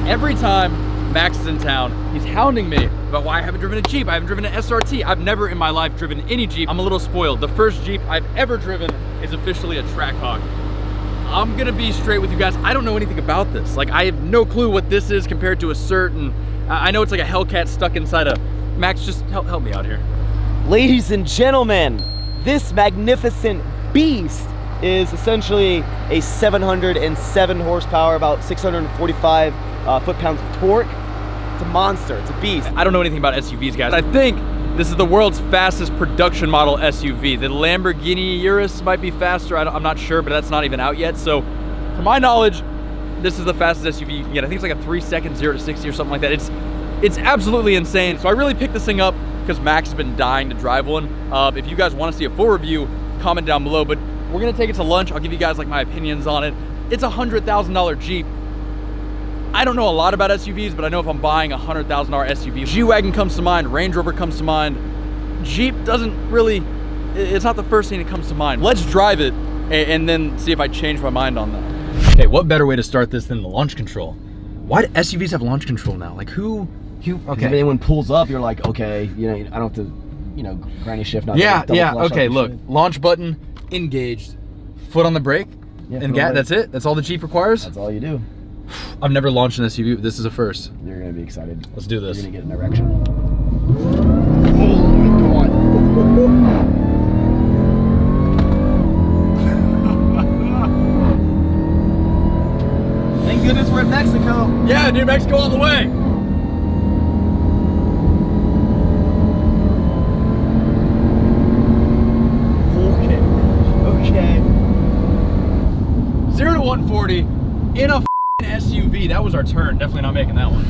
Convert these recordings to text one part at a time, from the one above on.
Every time Max is in town, he's hounding me about why I haven't driven a Jeep. I haven't driven an SRT. I've never in my life driven any Jeep. I'm a little spoiled. The first Jeep I've ever driven is officially a Trackhawk. I'm gonna be straight with you guys. I don't know anything about this. Like, I have no clue what this is compared to a certain, I know it's like a Hellcat stuck inside a, Max, just help me out here. Ladies and gentlemen, this magnificent beast is essentially a 707 horsepower, about 645 foot-pounds of torque. It's a monster, it's a beast. I don't know anything about SUVs, guys. I think this is the world's fastest production model SUV. The Lamborghini Urus might be faster, I'm not sure, but that's not even out yet. So, to my knowledge, this is the fastest SUV you can get. I think it's like a 3 second 0 to 60 or something like that. It's absolutely insane. So I really picked this thing up because Max has been dying to drive one. If you guys want to see a full review, comment down below. But we're gonna take it to lunch. I'll give you guys like my opinions on it. It's a $100,000 Jeep. I don't know a lot about SUVs, but I know if I'm buying a $100,000 SUV, G-Wagon comes to mind, Range Rover comes to mind. Jeep doesn't really, it's not the first thing that comes to mind. Let's drive it and then see if I change my mind on that. Okay, what better way to start this than the launch control? Why do SUVs have launch control now? Like okay. If anyone pulls up, you're like, okay, you know, I don't have to, you know, granny shift. Not yeah, okay, look, launch button, engaged, foot on the brake, and that's it? That's all the Jeep requires? That's all you do. I've never launched an SUV, but this is a first. You're gonna be excited. Let's do this. You're gonna get an erection. Oh my God. Thank goodness we're in Mexico. Yeah, New Mexico all the way. Okay. 0 to 140 in a SUV. That was our turn. Definitely not making that one.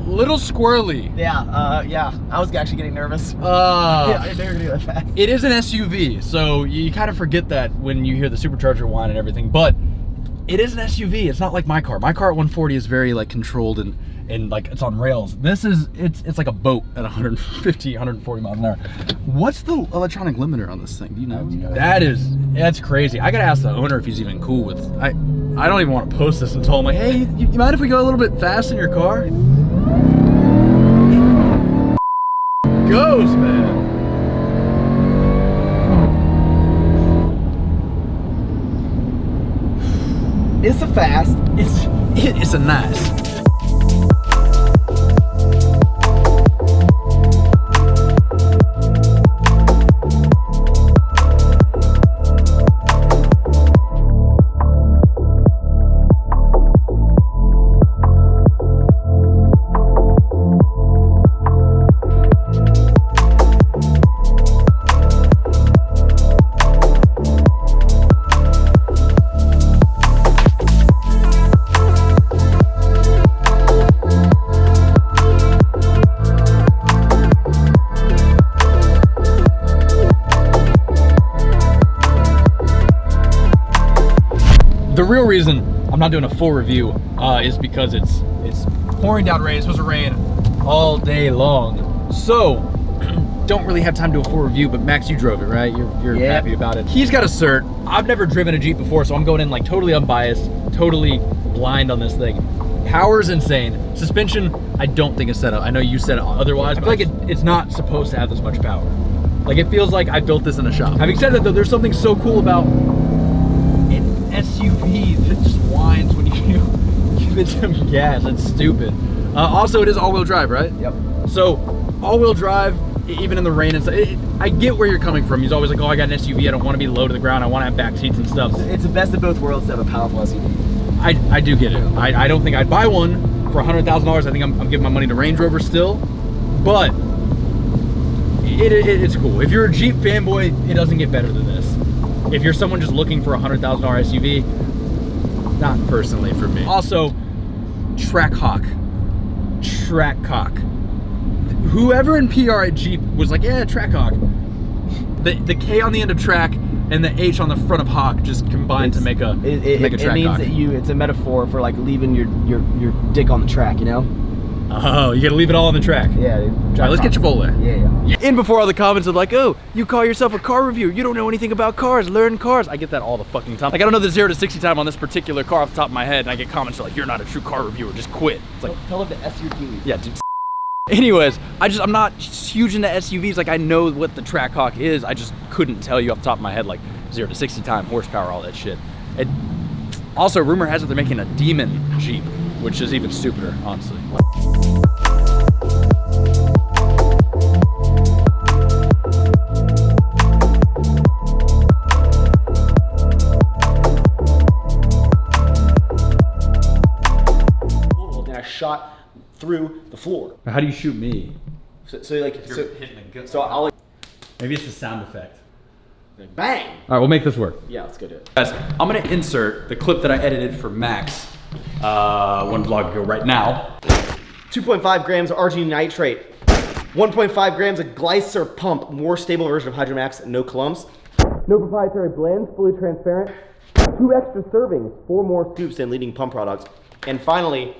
Little squirrely. Yeah, yeah. I was actually getting nervous. Yeah, I didn't do that fast. It is an SUV, so you kind of forget that when you hear the supercharger whine and everything, but it is an SUV. It's not like my car. My car at 140 is very like controlled and like it's on rails. This is, it's like a boat at 150, 140 miles an hour. What's the electronic limiter on this thing? Do you know? That's crazy. I gotta ask the owner if he's even cool with, I don't even want to post this and tell him like, hey, you mind if we go a little bit fast in your car? It goes, man. It's a fast. It's a nice. The real reason I'm not doing a full review is because it's pouring down rain. It's supposed to rain all day long. So, don't really have time to do a full review, but Max, you drove it, right? You're happy about it. He's got a cert. I've never driven a Jeep before, so I'm going in like totally unbiased, totally blind on this thing. Power's insane. Suspension, I don't think is set up. I know you said otherwise, but I feel like it's not supposed to have this much power. Like, it feels like I built this in a shop. Having said that though, there's something so cool about SUV that just whines when you give it some gas. It's stupid. Also, it is all-wheel drive, right? Yep. So, all-wheel drive, even in the rain and stuff. I get where you're coming from. He's always like, oh, I got an SUV. I don't want to be low to the ground. I want to have back seats and stuff. It's the best of both worlds to have a powerful SUV. I do get it. I don't think I'd buy one for $100,000. I think I'm giving my money to Range Rover still, but it's cool. If you're a Jeep fanboy, it doesn't get better than this. If you're someone just looking for a $100,000 SUV, not personally for me. Also, Trackhawk. Whoever in PR at Jeep was like, yeah, Trackhawk. The K on the end of track and the H on the front of hawk just combined to make a Trackhawk. It means that it's a metaphor for like leaving your dick on the track, you know? Oh, you gotta leave it all on the track. Yeah, dude. All right, let's get Chipotle. Yeah. In before all the comments are like, oh, you call yourself a car reviewer. You don't know anything about cars. Learn cars. I get that all the fucking time. Like, I don't know the 0 to 60 time on this particular car off the top of my head, and I get comments like, you're not a true car reviewer. Just quit. It's like, Tell them to SUV. yeah, dude. Anyways, I'm not huge into SUVs. Like, I know what the Trackhawk is. I just couldn't tell you off the top of my head, like 0 to 60 time, horsepower, all that shit. Also, rumor has it they're making a demon Jeep, which is even stupider, honestly. And I shot through the floor. How do you shoot me? So I'll like, Maybe it's a sound effect. bang. All right, we'll make this work. Yeah, let's go do it. Guys, I'm gonna insert the clip that I edited for Max one vlog ago right now. 2.5 grams of arginine nitrate, 1.5 grams of glycer pump, more stable version of Hydromax, no clumps. No proprietary blends, fully transparent. 2 extra servings, 4 more scoops than leading pump products. And finally,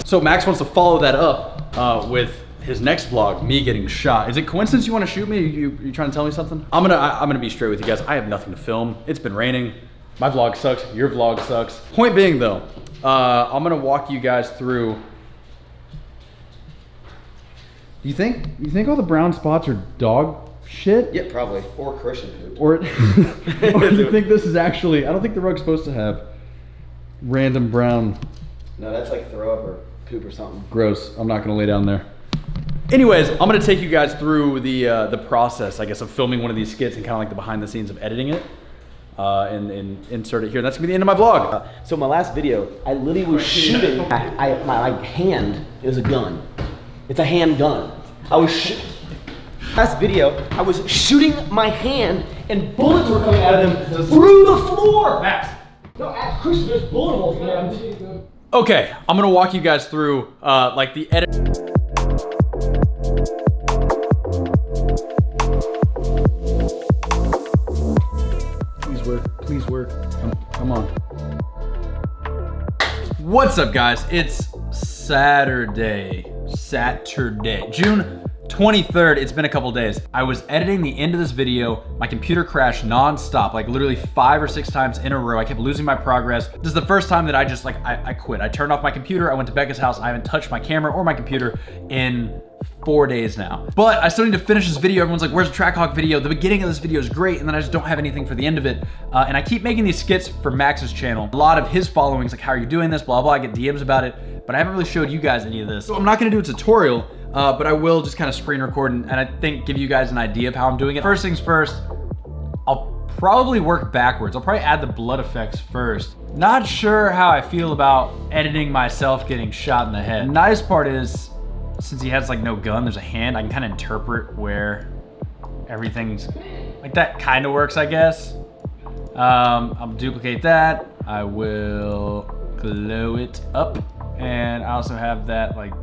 So Max wants to follow that up with his next vlog, me getting shot. Is it coincidence you want to shoot me? You trying to tell me something? I'm gonna be straight with you guys. I have nothing to film. It's been raining. My vlog sucks. Your vlog sucks. Point being though, I'm gonna walk you guys through. You think all the brown spots are dog shit? yeah, probably. Or Christian poop. Or do you think this is actually? I don't think the rug's supposed to have random brown. No, that's like throw up or poop or something. Gross. I'm not gonna lay down there. Anyways, I'm gonna take you guys through the process, I guess, of filming one of these skits and kind of like the behind the scenes of editing it, and insert it here. That's gonna be the end of my vlog. So my last video, I literally was shooting. My hand is a gun. It's a handgun. Last video, I was shooting my hand and bullets were coming out of them through the floor. Max. No, ask Christian, there's bullet holes in there. Okay, I'm gonna walk you guys through like the edit. Please work. Come on. What's up, guys? It's Saturday, June 23rd. It's been a couple days. I was editing the end of this video. My computer crashed nonstop, like literally 5 or 6 times in a row. I kept losing my progress. This is the first time that I just I quit. I turned off my computer. I went to Becca's house. I haven't touched my camera or my computer in 4 days now. But I still need to finish this video. Everyone's like, where's the Trackhawk video? The beginning of this video is great, and then I just don't have anything for the end of it. And I keep making these skits for Max's channel. A lot of his following is like, how are you doing this? Blah, blah. I get DMs about it, but I haven't really showed you guys any of this. So I'm not gonna do a tutorial, but I will just kind of screen record and I think give you guys an idea of how I'm doing it. First things first, I'll probably work backwards. I'll probably add the blood effects first. Not sure how I feel about editing myself getting shot in the head. The nice part is, since he has like no gun, there's a hand, I can kind of interpret where everything's, like that kind of works, I guess. I'll duplicate that. I will glow it up. And I also have that like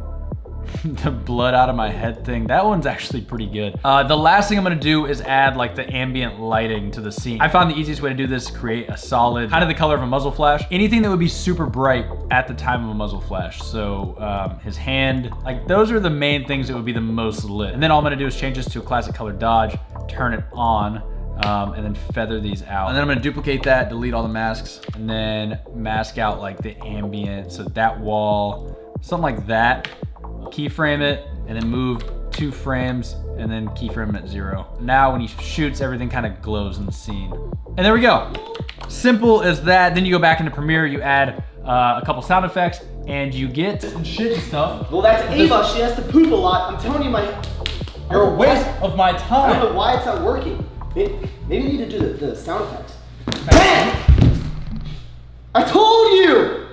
the blood out of my head thing. That one's actually pretty good. The last thing I'm gonna do is add like the ambient lighting to the scene. I found the easiest way to do this, create a solid, kind of the color of a muzzle flash. Anything that would be super bright at the time of a muzzle flash. So his hand, like those are the main things that would be the most lit. And then all I'm gonna do is change this to a classic color Dodge, turn it on, and then feather these out. And then I'm gonna duplicate that, delete all the masks, and then mask out like the ambient, so that wall, something like that. Keyframe it, and then move 2 frames, and then keyframe at 0. Now when he shoots, everything kind of glows in the scene. And there we go. Simple as that. Then you go back into Premiere, you add a couple sound effects, and you get shit and stuff. Well, that's Ava. She has to poop a lot. I'm telling you, You're a waste of my I time. don't know why it's not working. Maybe you need to do the sound effects. Bam! I told you!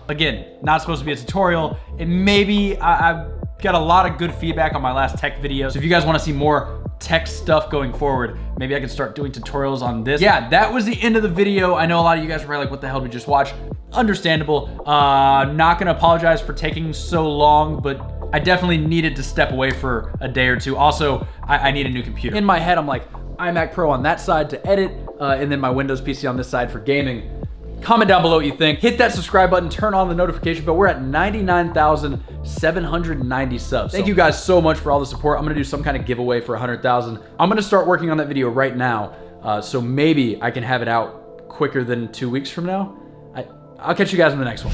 Again, not supposed to be a tutorial. It maybe, I've got a lot of good feedback on my last tech video. So if you guys wanna see more tech stuff going forward, maybe I can start doing tutorials on this. Yeah, that was the end of the video. I know a lot of you guys were probably like, what the hell did we just watch? Understandable. Not gonna apologize for taking so long, but I definitely needed to step away for a day or two. Also, I need a new computer. In my head, I'm like, iMac Pro on that side to edit, and then my Windows PC on this side for gaming. Comment down below what you think. Hit that subscribe button, turn on the notification bell. We're at 99,790 subs. Thank you guys so much for all the support. I'm gonna do some kind of giveaway for 100,000. I'm gonna start working on that video right now, so maybe I can have it out quicker than 2 weeks from now. I'll catch you guys in the next one.